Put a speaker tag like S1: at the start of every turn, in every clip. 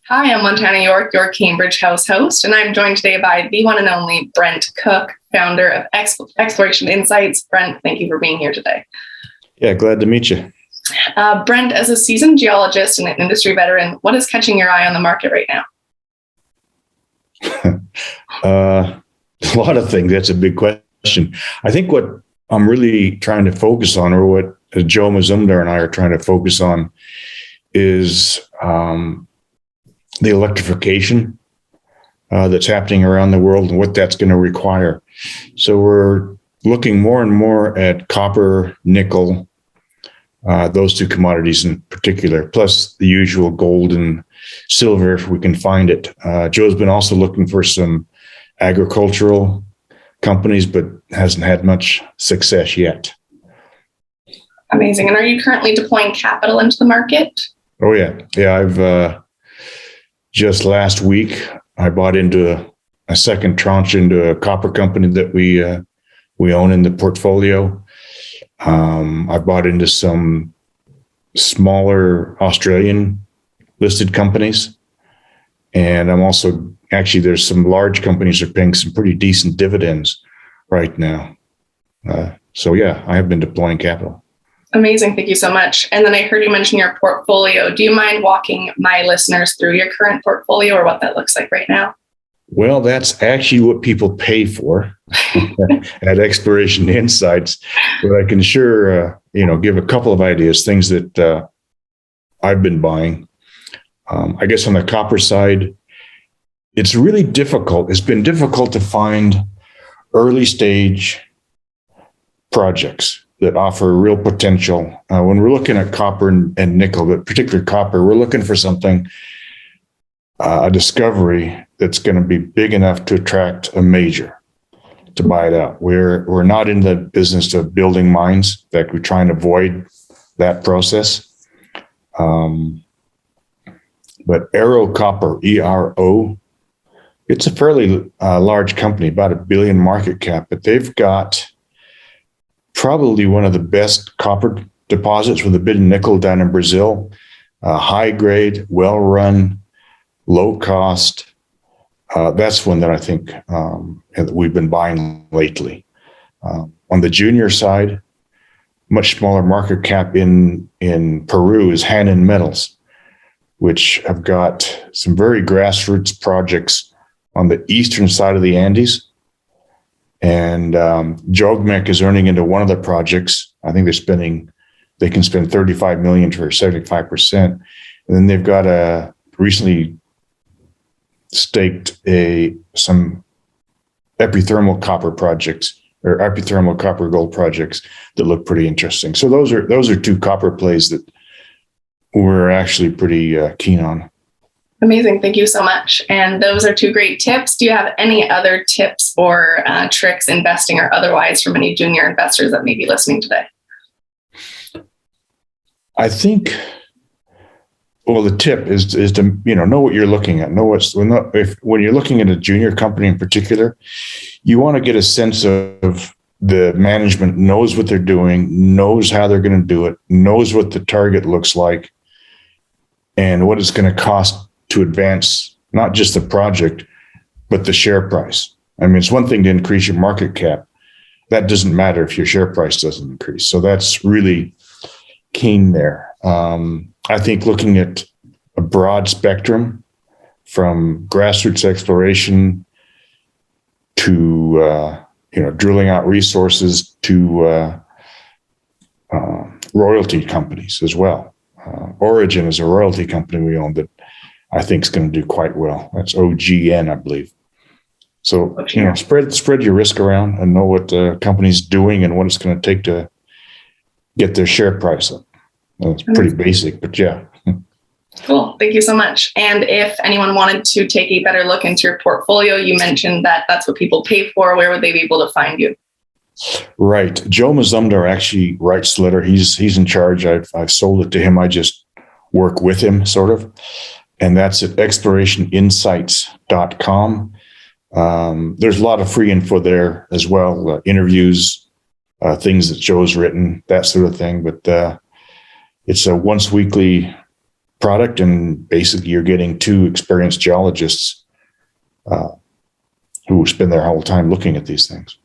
S1: Hi, I'm Montana Yorke, your CambridgeHouse host, and I'm joined today by the one and only Brent Cook, founder of Exploration Insights. Brent, thank you for being here today.
S2: Yeah, glad to meet you.
S1: Brent, as a seasoned geologist and an industry veteran, what is catching your eye on the market right now?
S2: A lot of things. That's a big question. I think what I'm really trying to focus on, or what Joe Mazumdar and I are trying to focus on, is the electrification that's happening around the world and what that's going to require. So we're looking more and more at copper, nickel, those two commodities in particular, plus the usual gold and silver if we can find it. Joe's been also looking for some agricultural companies, but hasn't had much success yet.
S1: Amazing. And are you currently deploying capital into the market?
S2: Oh, yeah. Yeah, I've just last week, I bought into a second tranche into a copper company that we own in the portfolio. I bought into some smaller Australian listed companies. And I'm also, actually, there's some large companies that are paying some pretty decent dividends right now. So yeah, I have been deploying capital.
S1: Amazing. Thank you so much. And then I heard you mention your portfolio. Do you mind walking my listeners through your current portfolio or what that looks like right now?
S2: Well, that's actually what people pay for at Exploration Insights. But I can sure, give a couple of ideas, things that I've been buying. I guess on the copper side, it's really difficult. It's been difficult to find early stage projects that offer real potential. When we're looking at copper and nickel, but particularly copper, we're looking for something, a discovery that's going to be big enough to attract a major to buy it out. We're not in the business of building mines. In fact, we try and avoid that process. But Ero Copper, ERO, it's a fairly large company, about $1 billion market cap, but they've got probably one of the best copper deposits with a bit of nickel down in Brazil. High grade, well run, low cost. That's one that I think that we've been buying lately. On the junior side, much smaller market cap in Peru is Hanan Metals, which have got some very grassroots projects on the eastern side of the Andes. And Jogmec is earning into one of the projects. I think they can spend $35 million for 75%. And then they've got recently staked some epithermal copper projects or epithermal copper gold projects that look pretty interesting. So those are two copper plays that we're actually pretty keen on.
S1: Amazing. Thank you so much. And those are two great tips. Do you have any other tips or tricks, investing or otherwise, from any junior investors that may be listening today?
S2: I think, well, the tip is to know what you're looking at. When you're looking at a junior company in particular, you want to get a sense of the management knows what they're doing, knows how they're going to do it, knows what the target looks like, and what it's going to cost to advance not just the project, but the share price. I mean, it's one thing to increase your market cap. That doesn't matter if your share price doesn't increase. So that's really keen there. I think looking at a broad spectrum from grassroots exploration to, drilling out resources to royalty companies as well. Origin is a royalty company we own that I think is going to do quite well. That's OGN, I believe. So, spread your risk around and know what the company's doing and what it's going to take to get their share price up. Well, it's pretty basic, but yeah.
S1: Cool. Thank you so much. And if anyone wanted to take a better look into your portfolio, you mentioned that that's what people pay for. Where would they be able to find you?
S2: Right. Joe Mazumdar actually writes the letter. He's in charge. I've sold it to him. I just work with him, sort of. And that's at explorationinsights.com. There's a lot of free info there as well, interviews, things that Joe's written, that sort of thing. But it's a once weekly product, and basically you're getting two experienced geologists who spend their whole time looking at these things.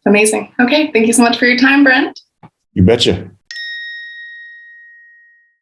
S1: Amazing. Okay. Thank you so much for your time, Brent.
S2: You betcha.